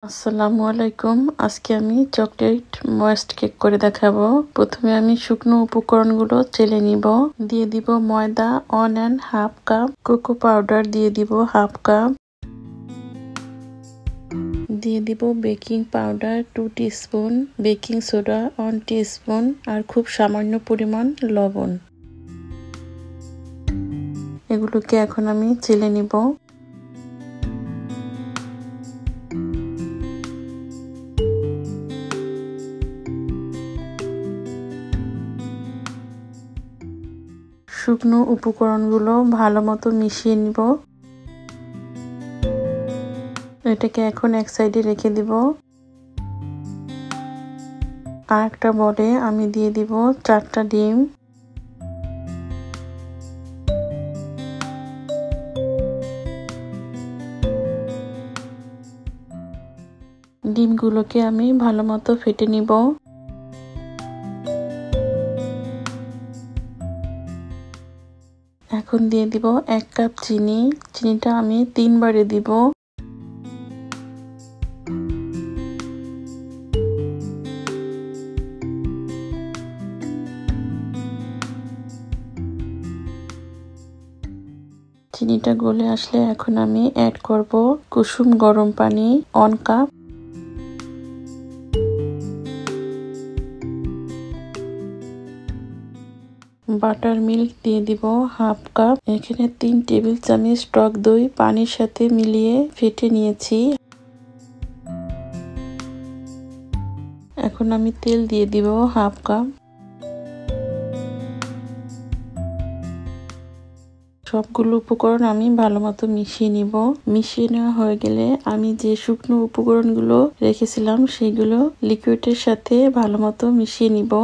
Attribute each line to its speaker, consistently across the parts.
Speaker 1: আসসালামু আলাইকুম। আজকে আমি চকলেট ময়েস্ট কেক করে দেখাবো। প্রথমে আমি শুকনো উপকরণগুলো চেলে নিব। দিয়ে দিব ময়দা 1.5 কাপ, কোকো পাউডার দিয়ে দিব 1/2 কাপ, দিয়ে দিব baking powder 2 teaspoon, baking soda 1 teaspoon আর খুব সামান্য পরিমাণ লবণ। এগুলোকে এখন আমি চেলে নিব। শুকনো উপকরণগুলো ভালো মতো মিশিয়ে নিব। এটাকে এখন এক সাইডে রেখে দিব। আর একটা বলে আমি দিয়ে দিব 4টা ডিম। ডিমগুলোকে আমি ভালো মতো ফেটে নিব। এখন দিয়ে দিব 1 কাপ চিনি। চিনিটা আমি 3 বারে দিব। চিনিটা গলে আসলে এখন আমি অ্যাড করব কুসুম গরম পানি 1 কাপ। বাটার মিল্ক দিয়ে দিব 1/2 কাপ। এখানে 3 টেবিল চামচ টক দই পানির সাথে মিলিয়ে ফেটে নিয়েছি। এখন আমি তেল দিয়ে দিব 1/2 কাপ। সবগুলো উপকরণ আমি ভালো মতো মিশিয়ে নিব। মিশিয়ে নেওয়া হয়ে গেলে আমি যে শুকনো উপকরণগুলো রেখেছিলাম সেগুলো লিকুইডের সাথে ভালো মতো মিশিয়ে নিব।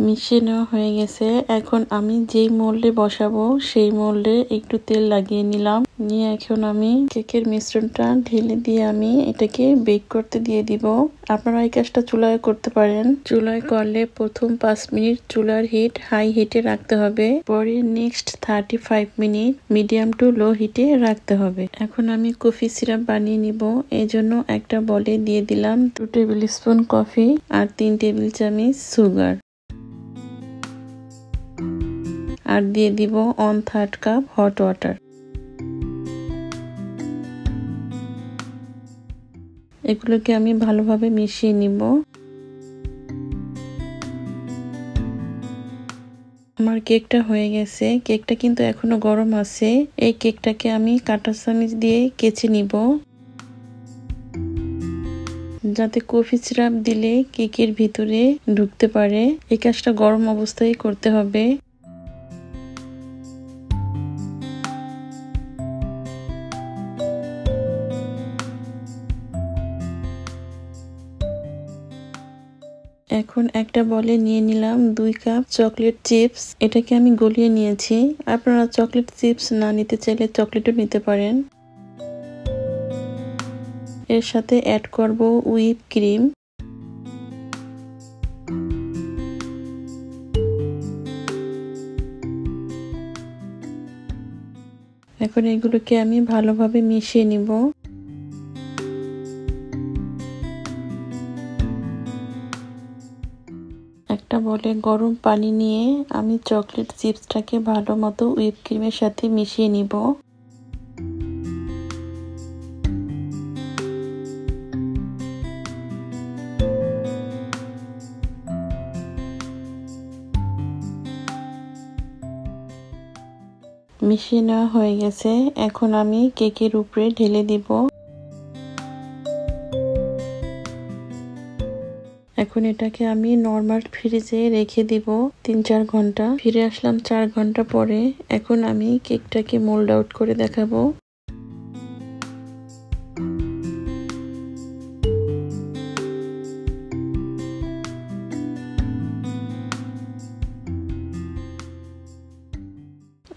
Speaker 1: মিশিয়ে নেওয়া হয়ে গেছে। এখন আমি যেই মোল্ডে বসাবো সেই মোল্ডে একটু তেল লাগিয়ে নিলাম। নিয়ে এখন আমি কেকের মিশ্রণটা ঢেলে দিয়ে আমি এটাকে বেক করতে দিয়ে দিব। আপনারা এই কাজটা চুলায় করতে পারেন। চুলায় করলে প্রথম 5 মিনিট চুলার হিট হাই হিটে রাখতে হবে। পরে next 35 minute medium to low হিটে রাখতে হবে। এখন আমি কফি সিরাপ বানিয়ে নিব। এজন্য একটা বলে দিয়ে দিলাম 2 টেবিল স্পুন কফি আর 3 টেবিল চামচ সুগার। আর দিয়ে দিব 1/3 কাপ হট ওয়াটার। এগুলোকে আমি ভালোভাবে মিশিয়ে নিব। আমার কেকটা হয়ে গেছে। কেকটা কিন্তু এখনো গরম আছে। এই কেকটাকে আমি কাঁটা চামচ দিয়ে কেচে নিব, যাতে কফি সিরাপ দিলে কেকের ভিতরে ঢুকতে পারে। এই কাজটা গরম অবস্থায় করতে হবে। এখন একটা বলে নিয়ে নিলাম 2 কাপ চকলেট চিপস। এটাকে আমি গলিয়ে নিয়েছি। আপনারা চকলেট চিপস না নিতে চাইলে চকলেটও নিতে পারেন। এর সাথে অ্যাড করব হুইপ ক্রিম। এখন এগুলোকে আমি ভালোভাবে মিশিয়ে নিব। একটা বলে গরম পানি নিয়ে আমি চকলেট চিপসটাকে ভালো মতো হুইপ ক্রিমের সাথে মিশিয়ে নিব। মিশিয়ে নেওয়া হয়ে গেছে। এখন আমি কেকের উপরে ঢেলে দিব। এখন এটাকে আমি নরমাল ফ্রিজে রেখে দিব 3-4 ঘন্টা। ফিরে আসলাম 4 ঘন্টা পরে। এখন আমি কেকটাকে মোল্ড আউট করে দেখাবো।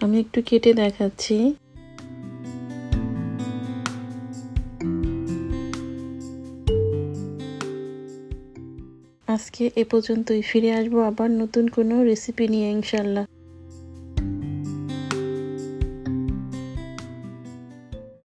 Speaker 1: আমি একটু কেটে দেখাচ্ছি। আজকে এ পর্যন্তই, ফিরে আসবো আবার নতুন কোনো রেসিপি নিয়ে ইনশাল্লাহ।